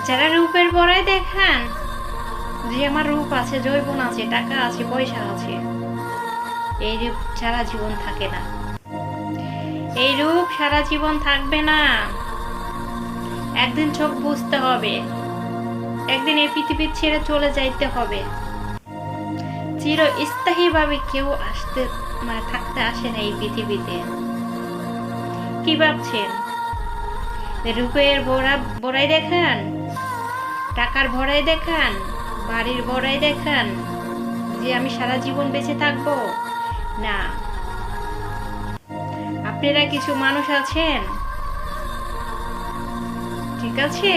যারা রূপের বড়াই দেখান যে আমার রূপ আছে, যৌবন আছে, টাকা আছে, পয়সা আছে, এই রূপ সারা জীবন থাকে না। এই রূপ সারা জীবন থাকবে না। একদিন চোখ বুঝতে হবে, একদিন এই পৃথিবী ছেড়ে চলে যাইতে হবে। চিরস্থায়ী ভাবে কেউ আসতে থাকতে আসে না এই পৃথিবীতে। কি ভাবছেন? রূপের বড়াই দেখান, টাকার ভরাই দেখান, বাড়ির বড়াই দেখান যে আমি সারা জীবন বেঁচে থাকবো না। আপনারা কিছু মানুষ আছেন, ঠিক আছে,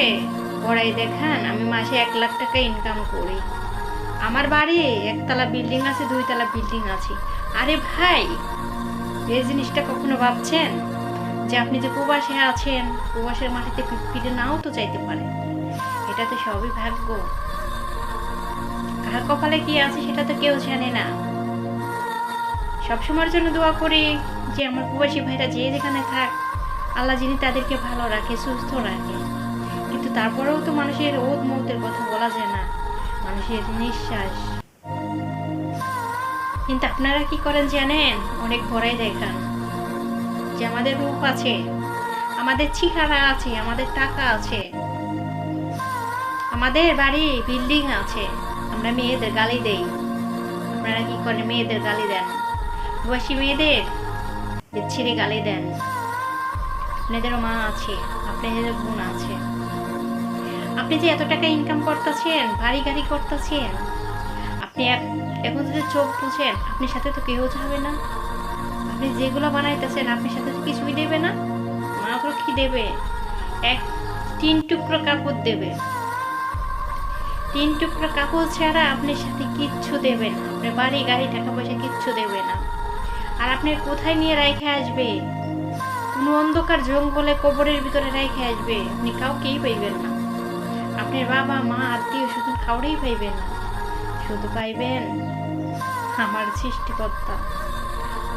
বড়াই দেখান আমি মাসে 1 লাখ টাকা ইনকাম করি, আমার বাড়ি 1 তলা বিল্ডিং আছে, 2 তলা বিল্ডিং আছে। আরে ভাই, এই জিনিসটা কখনো ভাবছেন যে আপনি যে প্রবাসে আছেন, প্রবাসের মাটিতে ফিরে নাও তো চাইতে পারেন। এটা তো সবই ভাগ্য। কার কপালে কি আছে সেটা তো কেউ জানে না। সবসময়ের জন্য দোয়া করি যে আমার প্রবাসী ভাইরা যে যেখানে থাক, আল্লাহ যিনি তাদেরকে ভালো রাখে, সুস্থ রাখে। কিন্তু তারপরেও তো মানুষের ওত মৌতের কথা বলা যায় না, মানুষের নিঃশ্বাস। কিন্তু আপনারা কি করেন জানেন? অনেক বড়াই দেখান যে আমাদের রূপ আছে, আমাদের চেহারা আছে, আমাদের টাকা আছে, আমাদের বাড়ি বিল্ডিং আছে, আমরা মেয়েদের গালি দেই। আপনারা কি করেন? মেয়েদের গালি দেন, প্রবাসী মেয়েদের ছেড়ে গালি দেন। আপনাদেরও মা আছে, আপনাদের বোন আছে। আপনি যে এত টাকা ইনকাম করতেছেন, বাড়ি গাড়ি করতেছেন, আপনি এখন যদি চোখ বুঝেন, আপনার সাথে তো কেউ যাবে না। আপনি যেগুলো বানাইতেছেন আপনার সাথে তো কিছুই দেবে না। মাত্র কি দেবে? 3 টুকরো কাপড় দেবে। 3 টুকরো কাপড় ছাড়া আপনার সাথে কিচ্ছু দেবে না। আপনার বাড়ি গাড়ি টাকা পয়সা কিচ্ছু দেবে না। আর আপনি কোথায় নিয়ে রেখে আসবে? কোনো অন্ধকার জঙ্গলে কবরের ভিতরে রেখে আসবে। আপনি কাউকেই পাইবেন না। আপনার বাবা মা আত্মীয় শুধু কাউরেই পাইবেন না। শুধু পাইবেন আমার সৃষ্টিকর্তা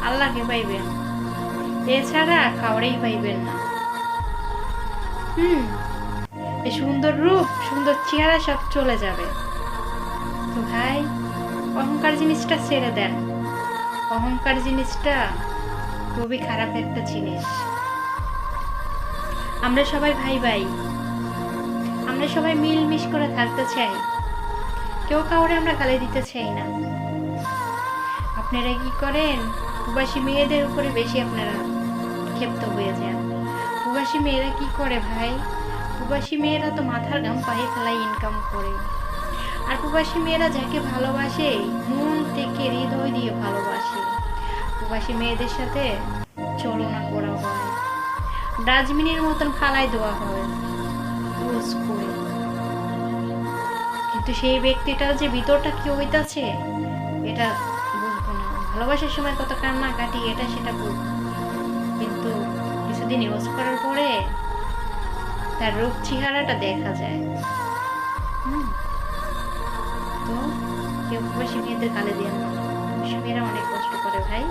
আল্লাহকে পাইবেন, এছাড়া কাউরেই পাইবেন না। এই সুন্দর রূপ, সুন্দর চেহারা সব চলে যাবে। তো ভাই, অহংকার জিনিসটা ছেড়ে দেন। অহংকার জিনিসটা খুবই খারাপ একটা জিনিস। আমরা সবাই ভাই ভাই, আমরা সবাই মিলমিশ করে থাকতে চাই। কেউ কাউরে আমরা গালি দিতে চাই না। আপনারা কি করেন? প্রবাসী মেয়েদের উপরে বেশি আপনারা ক্ষিপ্ত হয়ে যান। প্রবাসী মেয়েরা কি করে ভাই? প্রবাসী মেয়েরা তো মাথার ঘাম পায়ে ফেলাই ইনকাম করে। আর প্রবাসী মেয়েরা যাকে ভালোবাসে, মন থেকে হৃদয় দিয়ে ভালোবাসে। প্রবাসী মেয়েদের সাথে চলনা করা হয়, ডাস্টবিনের মতন ফালাই দেওয়া হয় রোজ করে। কিন্তু সেই ব্যক্তিটার যে ভিতরটা কি হইতাছে এটা বুঝবো না। ভালোবাসার সময় কত কান্না কাটি, এটা সেটা বুঝবো, কিন্তু কিছুদিন ইউজ করার পরে তার রূপ চেহারাটা দেখা যায়। তো কেউ প্রবাসী মেয়েদের গালি দিয়ে না। প্রবাসী মেয়েরা অনেক কষ্ট করে ভাই।